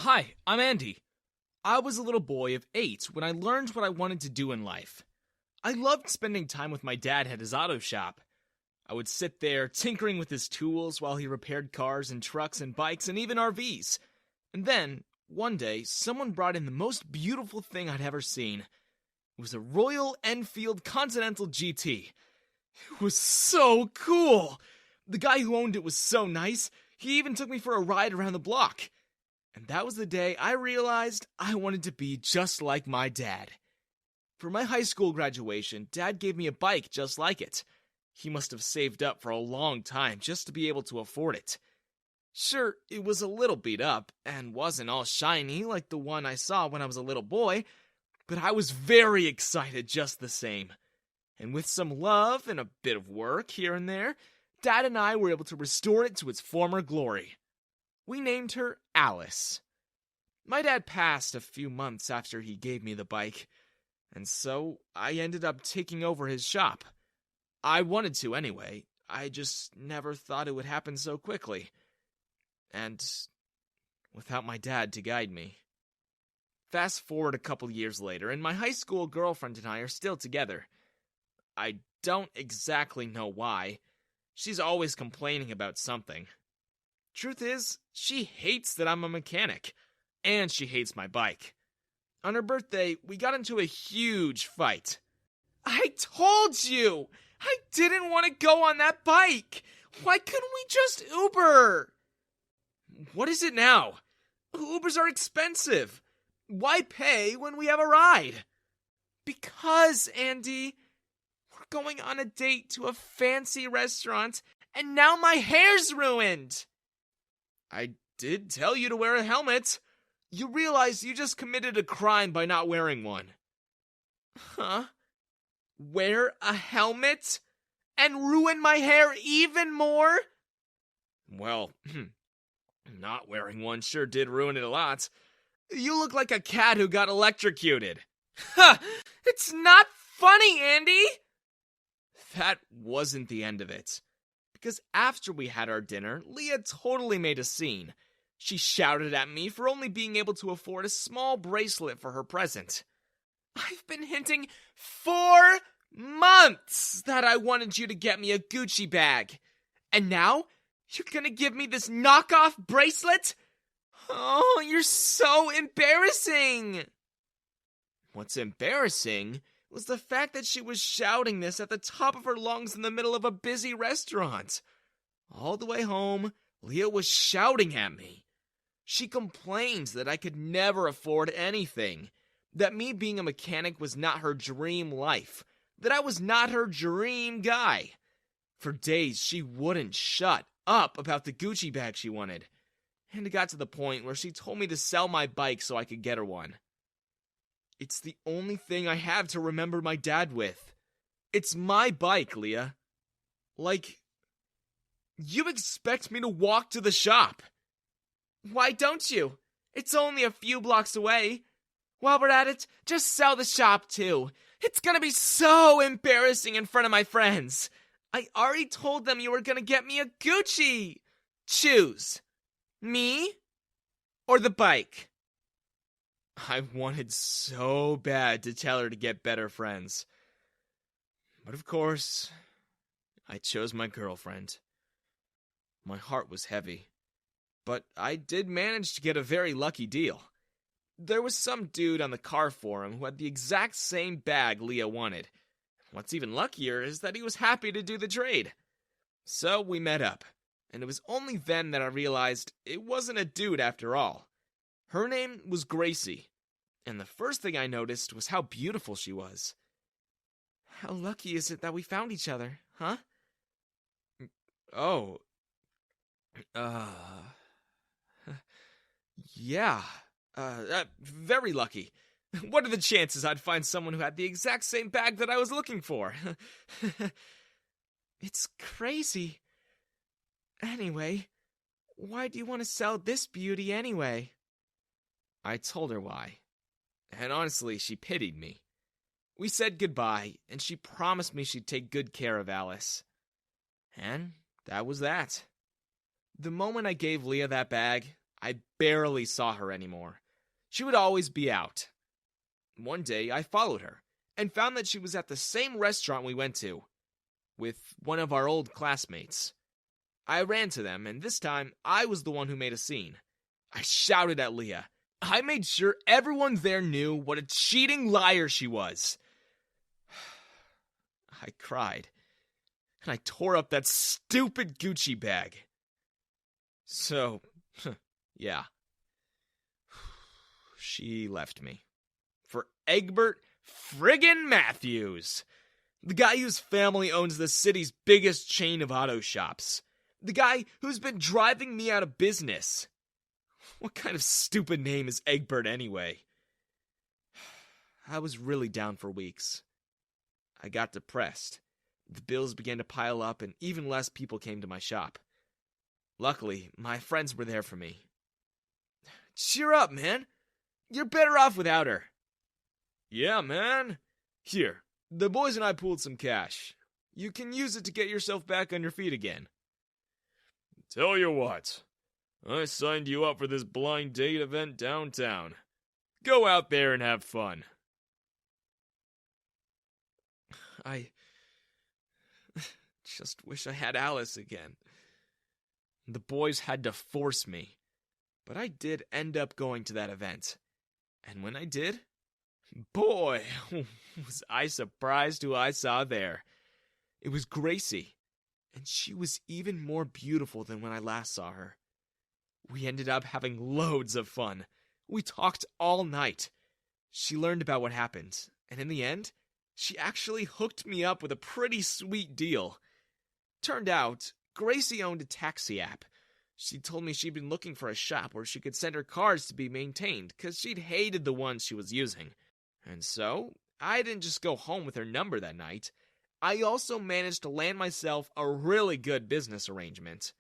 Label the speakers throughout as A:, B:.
A: Hi, I'm Andy. I was a little boy of 8 when I learned what I wanted to do in life. I loved spending time with my dad at his auto shop. I would sit there tinkering with his tools while he repaired cars and trucks and bikes and even RVs. And then, one day, someone brought in the most beautiful thing I'd ever seen. It was a Royal Enfield Continental GT. It was so cool! The guy who owned it was so nice, he even took me for a ride around the block. And that was the day I realized I wanted to be just like my dad. For my high school graduation, Dad gave me a bike just like it. He must have saved up for a long time just to be able to afford it. Sure, it was a little beat up, and wasn't all shiny like the one I saw when I was a little boy, but I was very excited just the same. And with some love and a bit of work here and there, Dad and I were able to restore it to its former glory. We named her Alice. My dad passed a few months after he gave me the bike, and so I ended up taking over his shop. I wanted to anyway, I just never thought it would happen so quickly. And without my dad to guide me. Fast forward a couple years later, and my high school girlfriend and I are still together. I don't exactly know why. She's always complaining about something. Truth is, she hates that I'm a mechanic, and she hates my bike. On her birthday, we got into a huge fight. I told you! I didn't want to go on that bike! Why couldn't we just Uber? What is it now? Ubers are expensive. Why pay when we have a ride? Because, Andy, we're going on a date to a fancy restaurant, and now my hair's ruined! I did tell you to wear a helmet. You realize you just committed a crime by not wearing one. Huh? Wear a helmet? And ruin my hair even more? Well, not wearing one sure did ruin it a lot. You look like a cat who got electrocuted. Ha! It's not funny, Andy! That wasn't the end of it. Because after we had our dinner, Leah totally made a scene. She shouted at me for only being able to afford a small bracelet for her present. I've been hinting 4 months that I wanted you to get me a Gucci bag. And now, you're gonna give me this knockoff bracelet? Oh, you're so embarrassing! What's embarrassing was the fact that she was shouting this at the top of her lungs in the middle of a busy restaurant. All the way home, Leah was shouting at me. She complained that I could never afford anything, that me being a mechanic was not her dream life, that I was not her dream guy. For days, she wouldn't shut up about the Gucci bag she wanted, and it got to the point where she told me to sell my bike so I could get her one. It's the only thing I have to remember my dad with. It's my bike, Leah. Like, you expect me to walk to the shop. Why don't you? It's only a few blocks away. While we're at it, just sell the shop too. It's gonna be so embarrassing in front of my friends. I already told them you were gonna get me a Gucci. Choose. Me or the bike? I wanted so bad to tell her to get better friends. But of course, I chose my girlfriend. My heart was heavy, but I did manage to get a very lucky deal. There was some dude on the car forum who had the exact same bag Leah wanted. What's even luckier is that he was happy to do the trade. So we met up, and it was only then that I realized it wasn't a dude after all. Her name was Gracie, and the first thing I noticed was how beautiful she was. How lucky is it that we found each other, huh? Oh. Yeah. Very lucky. What are the chances I'd find someone who had the exact same bag that I was looking for? It's crazy. Anyway, why do you want to sell this beauty anyway? I told her why. And honestly, she pitied me. We said goodbye, and she promised me she'd take good care of Alice. And that was that. The moment I gave Leah that bag, I barely saw her anymore. She would always be out. One day, I followed her and found that she was at the same restaurant we went to with one of our old classmates. I ran to them, and this time, I was the one who made a scene. I shouted at Leah. I made sure everyone there knew what a cheating liar she was. I cried, and I tore up that stupid Gucci bag. So, yeah. She left me. For Egbert friggin' Matthews. The guy whose family owns the city's biggest chain of auto shops. The guy who's been driving me out of business. What kind of stupid name is Egbert anyway? I was really down for weeks. I got depressed. The bills began to pile up and even less people came to my shop. Luckily, my friends were there for me. Cheer up, man. You're better off without her. Yeah, man. Here, the boys and I pooled some cash. You can use it to get yourself back on your feet again. Tell you what, I signed you up for this blind date event downtown. Go out there and have fun. I just wish I had Alice again. The boys had to force me, but I did end up going to that event. And when I did, boy, was I surprised who I saw there. It was Gracie, and she was even more beautiful than when I last saw her. We ended up having loads of fun. We talked all night. She learned about what happened, and in the end, she actually hooked me up with a pretty sweet deal. Turned out, Gracie owned a taxi app. She told me she'd been looking for a shop where she could send her cars to be maintained, because she'd hated the ones she was using. And so, I didn't just go home with her number that night. I also managed to land myself a really good business arrangement.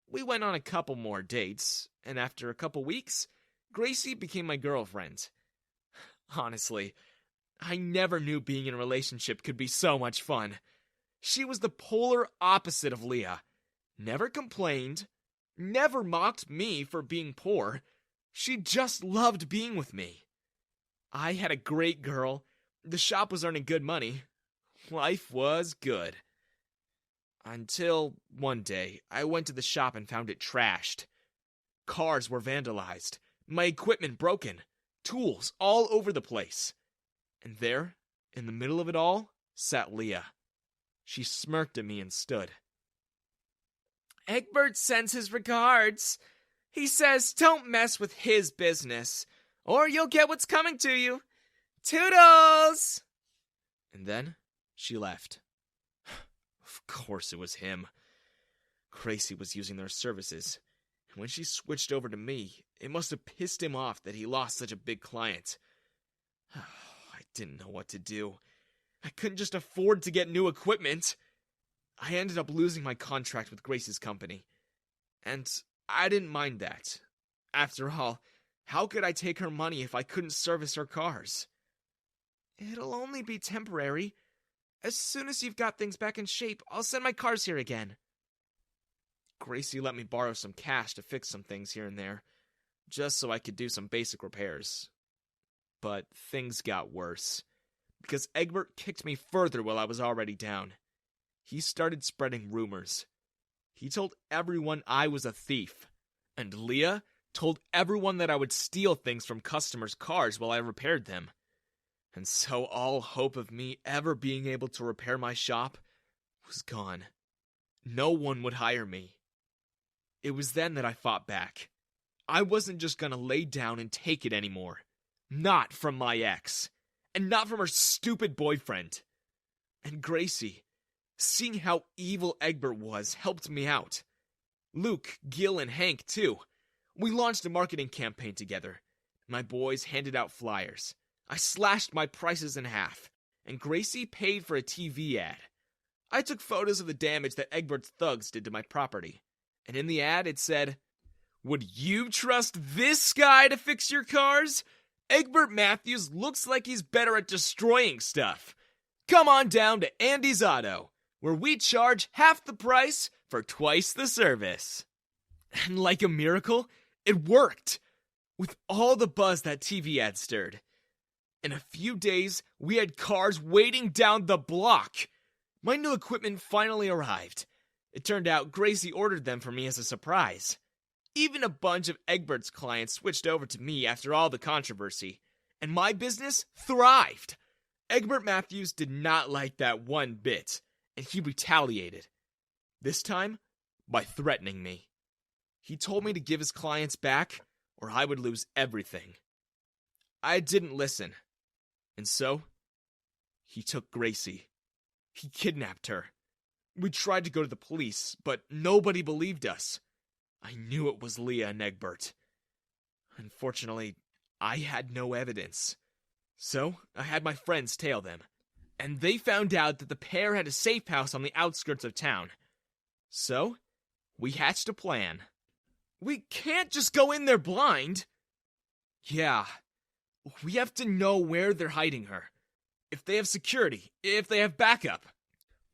A: We went on a couple more dates, and after a couple weeks, Gracie became my girlfriend. Honestly, I never knew being in a relationship could be so much fun. She was the polar opposite of Leah. Never complained, never mocked me for being poor. She just loved being with me. I had a great girl. The shop was earning good money. Life was good. Until one day, I went to the shop and found it trashed. Cars were vandalized, my equipment broken, tools all over the place. And there, in the middle of it all, sat Leah. She smirked at me and stood. Egbert sends his regards. He says don't mess with his business, or you'll get what's coming to you. Toodles! And then she left. Of course it was him. Gracie was using their services, and when she switched over to me, it must have pissed him off that he lost such a big client. I didn't know what to do. I couldn't just afford to get new equipment. I ended up losing my contract with Gracie's company, and I didn't mind that. After all, how could I take her money if I couldn't service her cars? It'll only be temporary. As soon as you've got things back in shape, I'll send my cars here again. Gracie let me borrow some cash to fix some things here and there, just so I could do some basic repairs. But things got worse, because Egbert kicked me further while I was already down. He started spreading rumors. He told everyone I was a thief, and Leah told everyone that I would steal things from customers' cars while I repaired them. And so all hope of me ever being able to repair my shop was gone. No one would hire me. It was then that I fought back. I wasn't just gonna lay down and take it anymore. Not from my ex. And not from her stupid boyfriend. And Gracie, seeing how evil Egbert was, helped me out. Luke, Gil, and Hank, too. We launched a marketing campaign together. My boys handed out flyers. I slashed my prices in half, and Gracie paid for a TV ad. I took photos of the damage that Egbert's thugs did to my property, and in the ad it said, "Would you trust this guy to fix your cars? Egbert Matthews looks like he's better at destroying stuff. Come on down to Andy's Auto, where we charge half the price for twice the service." And like a miracle, It worked! With all the buzz that TV ad stirred. In a few days, we had cars waiting down the block. My new equipment finally arrived. It turned out Gracie ordered them for me as a surprise. Even a bunch of Egbert's clients switched over to me after all the controversy, and my business thrived. Egbert Matthews did not like that one bit, and he retaliated. This time, by threatening me. He told me to give his clients back, or I would lose everything. I didn't listen, and so, he took Gracie. He kidnapped her. We tried to go to the police, but nobody believed us. I knew it was Leah and Egbert. Unfortunately, I had no evidence. So, I had my friends tail them. And they found out that the pair had a safe house on the outskirts of town. So, we hatched a plan. We can't just go in there blind. Yeah, we have to know where they're hiding her. If they have security, if they have backup.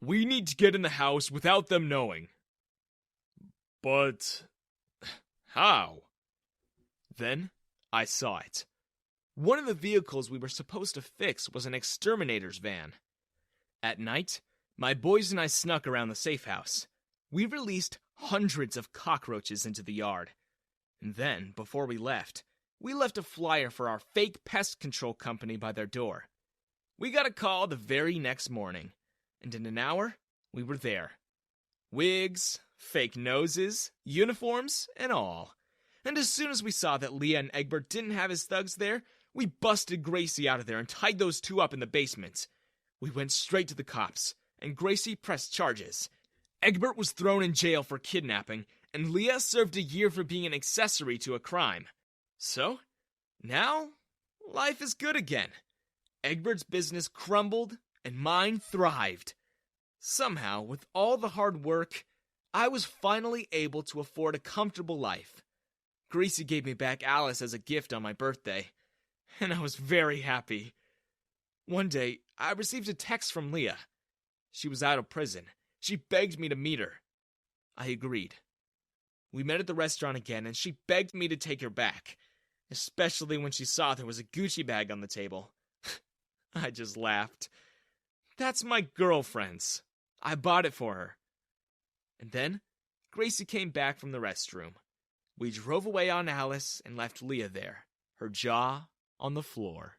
A: We need to get in the house without them knowing. But how? Then I saw it. One of the vehicles we were supposed to fix was an exterminator's van. At night, my boys and I snuck around the safe house. We released hundreds of cockroaches into the yard. And then, before we left a flyer for our fake pest control company by their door. We got a call the very next morning, and in an hour, we were there. Wigs, fake noses, uniforms, and all. And as soon as we saw that Leah and Egbert didn't have his thugs there, we busted Gracie out of there and tied those two up in the basement. We went straight to the cops, and Gracie pressed charges. Egbert was thrown in jail for kidnapping, and Leah served a year for being an accessory to a crime. So, now, life is good again. Egbert's business crumbled, and mine thrived. Somehow, with all the hard work, I was finally able to afford a comfortable life. Gracie gave me back Alice as a gift on my birthday, and I was very happy. One day, I received a text from Leah. She was out of prison. She begged me to meet her. I agreed. We met at the restaurant again, and she begged me to take her back, especially when she saw there was a Gucci bag on the table. I just laughed. That's my girlfriend's. I bought it for her. And then, Gracie came back from the restroom. We drove away on Alice and left Leah there, her jaw on the floor.